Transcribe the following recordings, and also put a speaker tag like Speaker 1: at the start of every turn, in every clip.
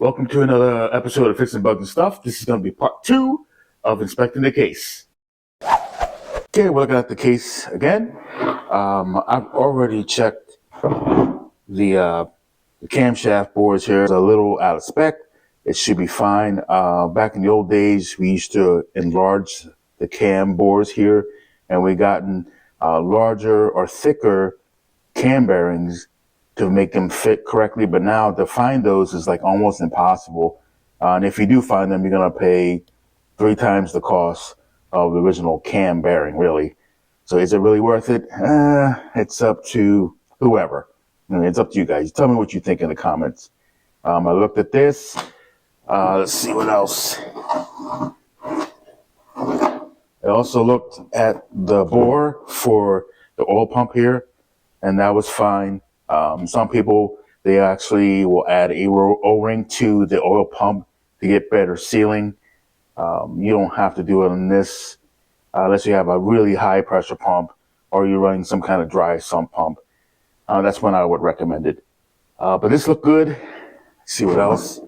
Speaker 1: Welcome to another episode of Fixing Bugs and Stuff. This is going to be part 2 of inspecting the case. Okay, we're looking at the case again. I've already checked the camshaft boards here. It's a little out of spec. It should be fine. Back in the old days, we used to enlarge the cam boards here, and we gotten larger or thicker cam bearings to make them fit correctly. But now to find those is like almost impossible. And if you do find them, you're going to pay 3 times the cost of the original cam bearing, really. So is it really worth it? It's up to whoever. I mean, it's up to you guys. Tell me what you think in the comments. I looked at this. Let's see what else. I also looked at the bore for the oil pump here, and that was fine. Some people, they actually will add a O-ring to the oil pump to get better sealing. You don't have to do it on this unless you have a really high pressure pump or you're running some kind of dry sump pump. That's when I would recommend it. But this looked good. Let's see what else.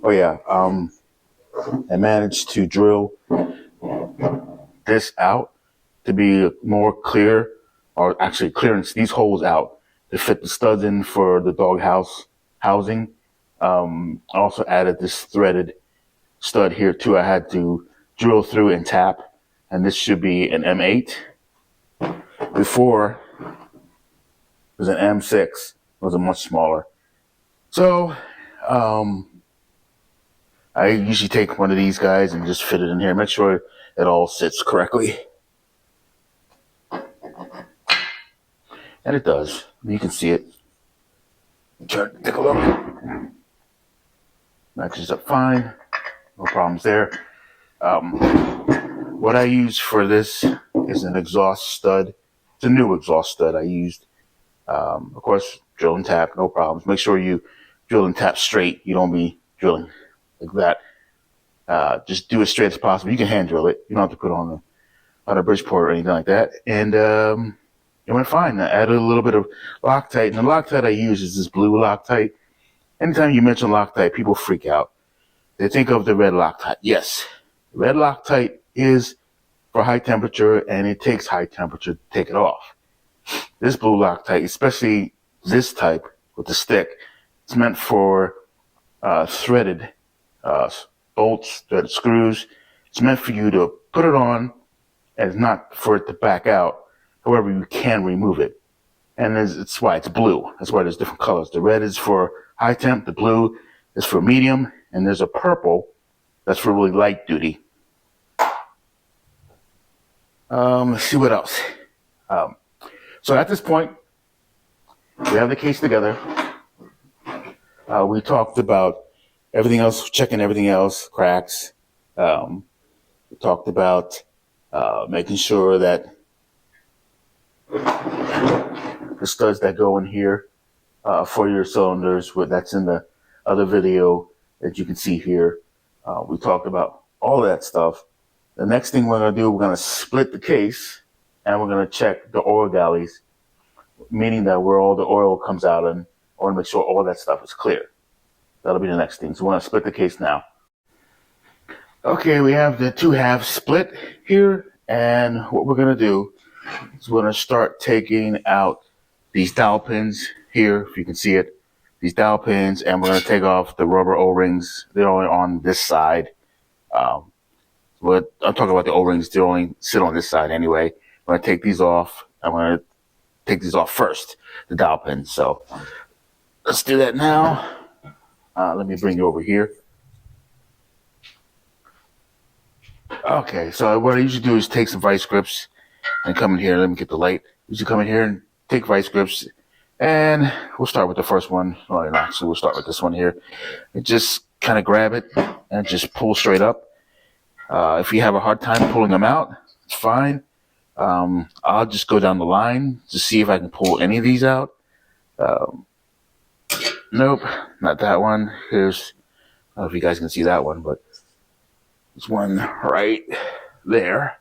Speaker 1: Oh yeah, I managed to drill this out to be more clear, or actually clearing these holes out to fit the studs in for the doghouse housing. I also added this threaded stud here too. I had to drill through and tap, and this should be an M8. Before it was an M6. It was a much smaller. So I usually take one of these guys and just fit it in here. Make sure it all sits correctly. And it does. You can see it. Take a look. Matches up fine. No problems there. What I use for this is an exhaust stud. It's a new exhaust stud I used. Of course, drill and tap, no problems. Make sure you drill and tap straight. You don't be drilling like that. Just do it straight as possible. You can hand drill it. You don't have to put on a Bridgeport or anything like that. And it went fine. I added a little bit of Loctite, and the Loctite I use is this blue Loctite. Anytime you mention Loctite, people freak out. They think of the red Loctite. Yes, red Loctite is for high temperature, and it takes high temperature to take it off. This blue Loctite, especially this type with the stick, it's meant for threaded bolts, threaded screws. It's meant for you to put it on, and it's not for it to back out. However, you can remove it. And it's why it's blue. That's why there's different colors. The red is for high temp, the blue is for medium, and there's a purple that's for really light duty. Let's see what else. So at this point, we have the case together. We talked about everything else, checking everything else, cracks. We talked about making sure that the studs that go in here for your cylinders, that's in the other video that you can see here. We talked about all that stuff. The next thing we're going to do, we're going to split the case, and we're going to check the oil galleys, meaning that where all the oil comes out, and I want to make sure all that stuff is clear. That'll be the next thing. So we're going to split the case now. Okay, we have the 2 halves split here, and what we're going to do is we're going to start taking out these dowel pins here, if you can see it, these dowel pins, and we're going to take off the rubber O-rings. They're only on this side. But I'm talking about the O-rings. They only sit on this side anyway. I'm going to take these off. I'm going to take these off first, the dowel pins. So let's do that now. Let me bring you over here. Okay, so what I usually do is take some vice grips and come in here. Let me get the light. Usually come in here and take vice grips, and we'll start with the first one. Well, actually, we'll start with this one here. And just kind of grab it and just pull straight up. If you have a hard time pulling them out, it's fine. I'll just go down the line to see if I can pull any of these out. Nope, not that one. Here's, I don't know if you guys can see that one, but there's one right there.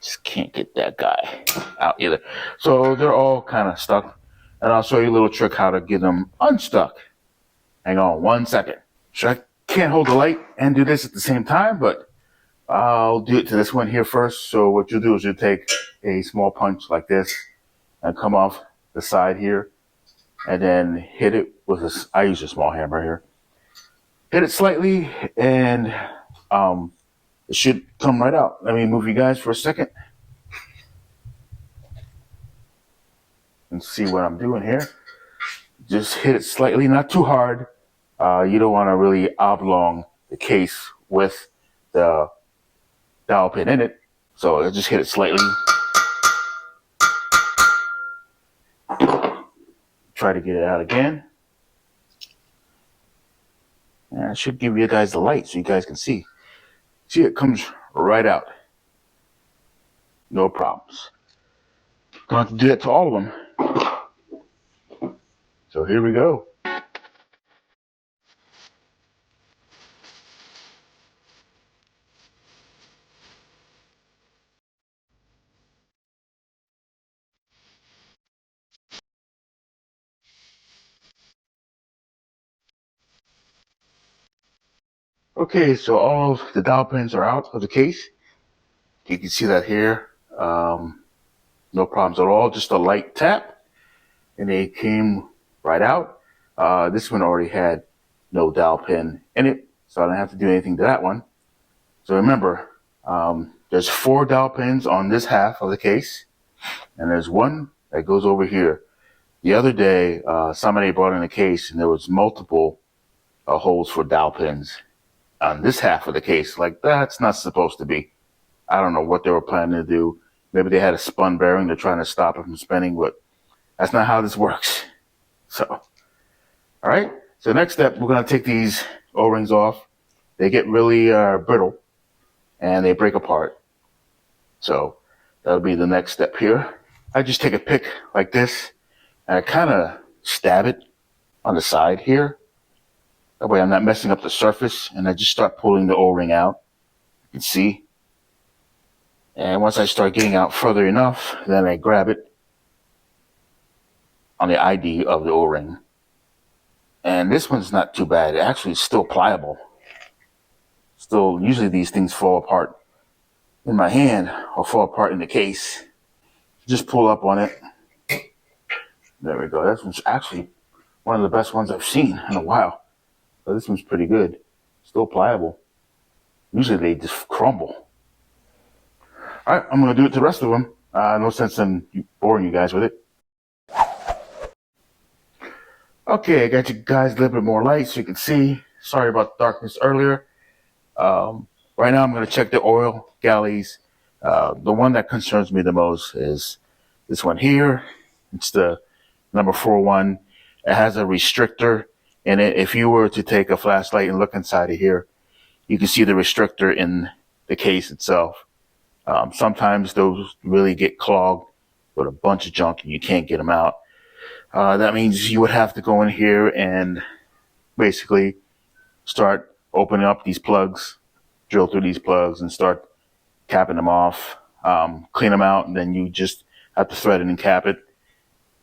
Speaker 1: Just can't get that guy out either. So they're all kind of stuck. And I'll show you a little trick how to get them unstuck. Hang on 1 second. So I can't hold the light and do this at the same time, but I'll do it to this one here first. So what you'll do is you'll take a small punch like this and come off the side here and then hit it with a, I use a small hammer here. Hit it slightly and it should come right out. Let me move you guys for a second and see what I'm doing here. Just hit it slightly, not too hard. You don't want to really oblong the case with the dowel pin in it. So I just hit it slightly. Try to get it out again. And I should give you guys the light so you guys can see. See, it comes right out. No problems. Going to have to do that to all of them. So here we go. Okay, so all of the dowel pins are out of the case. You can see that here. No problems at all. Just a light tap, and they came right out. This one already had no dowel pin in it, so I didn't have to do anything to that one. So remember, there's 4 dowel pins on this half of the case, and there's one that goes over here. The other day, somebody brought in a case, and there was multiple holes for dowel pins on this half of the case. Like, that's not supposed to be. I don't know what they were planning to do. Maybe they had a spun bearing. They're trying to stop it from spinning, but that's not how this works. So, all right. So next step, we're going to take these O-rings off. They get really brittle, and they break apart. So that'll be the next step here. I just take a pick like this, and I kind of stab it on the side here. That way I'm not messing up the surface, and I just start pulling the O-ring out. You can see. And once I start getting out further enough, then I grab it on the ID of the O-ring. And this one's not too bad. It actually is still pliable. Still, usually these things fall apart in my hand or fall apart in the case. Just pull up on it. There we go. This one's actually one of the best ones I've seen in a while. So this one's pretty good. Still pliable. Usually they just crumble. All right, I'm going to do it to the rest of them. No sense in boring you guys with it. Okay, I got you guys a little bit more light so you can see. Sorry about the darkness earlier. Right now I'm going to check the oil galleys. The one that concerns me the most is this one here. It's the number 4 It has a restrictor in it. If you were to take a flashlight and look inside of here, you can see the restrictor in the case itself. Sometimes those really get clogged with a bunch of junk and you can't get them out. That means you would have to go in here and basically start opening up these plugs, drill through these plugs and start capping them off, clean them out, and then you just have to thread it and cap it.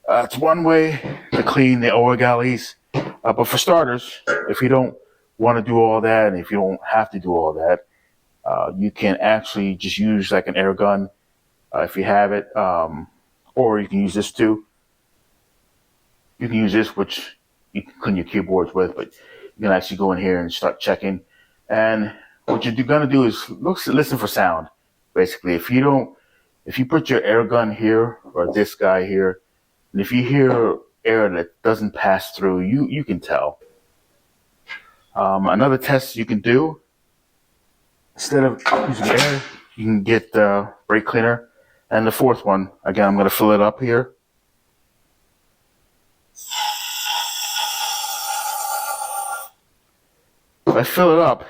Speaker 1: It's one way to clean the oil galleys. But for starters, if you don't want to do all that, and if you don't have to do all that, you can actually just use like an air gun if you have it, or you can use this too. You can use this, which you can clean your keyboards with, but you can actually go in here and start checking. And what you're gonna do is listen for sound. Basically, if you put your air gun here or this guy here, and if you hear air that doesn't pass through, you can tell. Another test you can do, instead of using air, you can get brake cleaner. And the 4th one, again, I'm going to fill it up here. If I fill it up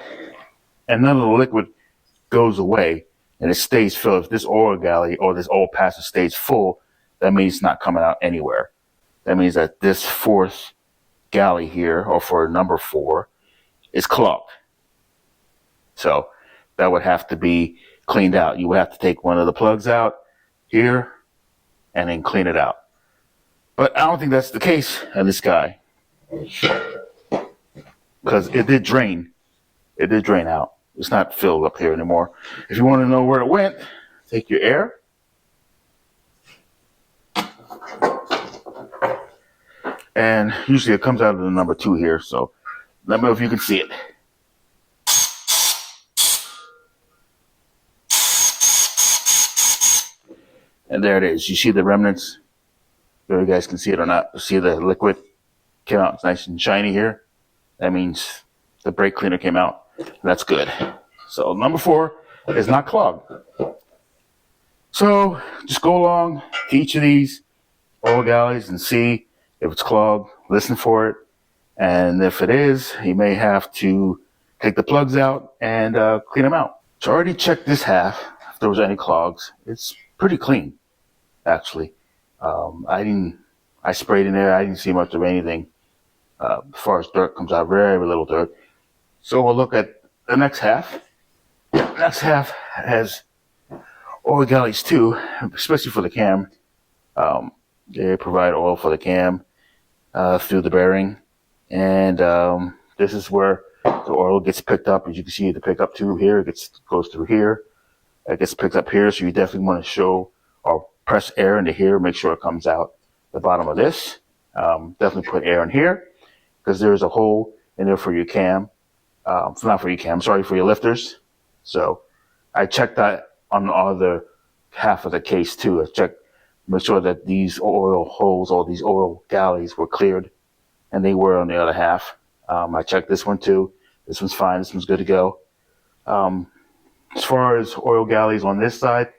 Speaker 1: and none of the liquid goes away and it stays filled, if this oil galley or this oil passer stays full, that means it's not coming out anywhere. That means that this 4th galley here, or for number 4, is clogged. So that would have to be cleaned out. You would have to take one of the plugs out here and then clean it out. But I don't think that's the case on this guy. because it did drain. It did drain out. It's not filled up here anymore. If you want to know where it went, take your air. And usually it comes out of the number 2 here. So let me know if you can see it. And there it is. You see the remnants? There, you guys can see it or not. You see the liquid came out nice and shiny here. That means the brake cleaner came out. That's good. So number 4 is not clogged. So just go along to each of these oil galleys and see if it's clogged. Listen for it. And if it is, you may have to take the plugs out and clean them out. So I already checked this half if there was any clogs. It's pretty clean, actually. I sprayed in there. I didn't see much of anything. As far as dirt comes out, very little dirt. So we'll look at the next half. The next half has oil galleys too, especially for the cam. They provide oil for the cam through the bearing. And this is where the oil gets picked up. As you can see, the pickup tube here, goes through here. It gets picked up here, so you definitely want to show or press air into here, make sure it comes out the bottom of this. Definitely put air in here, because there's a hole in there for your cam. Not for your cam, sorry, for your lifters. So I checked that on the other half of the case too. I checked, make sure that these oil holes or these oil galleys were cleared, and they were on the other half. I checked this one too. This one's fine. This one's good to go. As far as oil galleys on this side,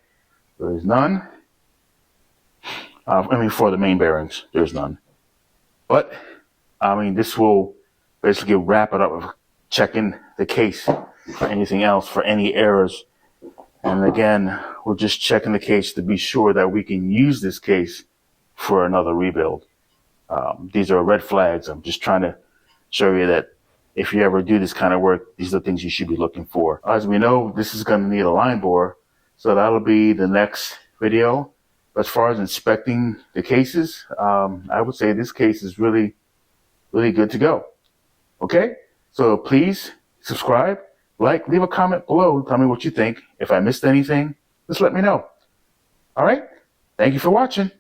Speaker 1: there is none. For the main bearings, there's none. But, this will basically wrap it up with checking the case for anything else, for any errors. And again, we're just checking the case to be sure that we can use this case for another rebuild. These are red flags. I'm just trying to show you that if you ever do this kind of work, these are the things you should be looking for. As we know, this is going to need a line bore, so that'll be the next video. As far as inspecting the cases, I would say this case is really, really good to go. Okay? So please subscribe, like, leave a comment below. Tell me what you think. If I missed anything, just let me know. All right? Thank you for watching.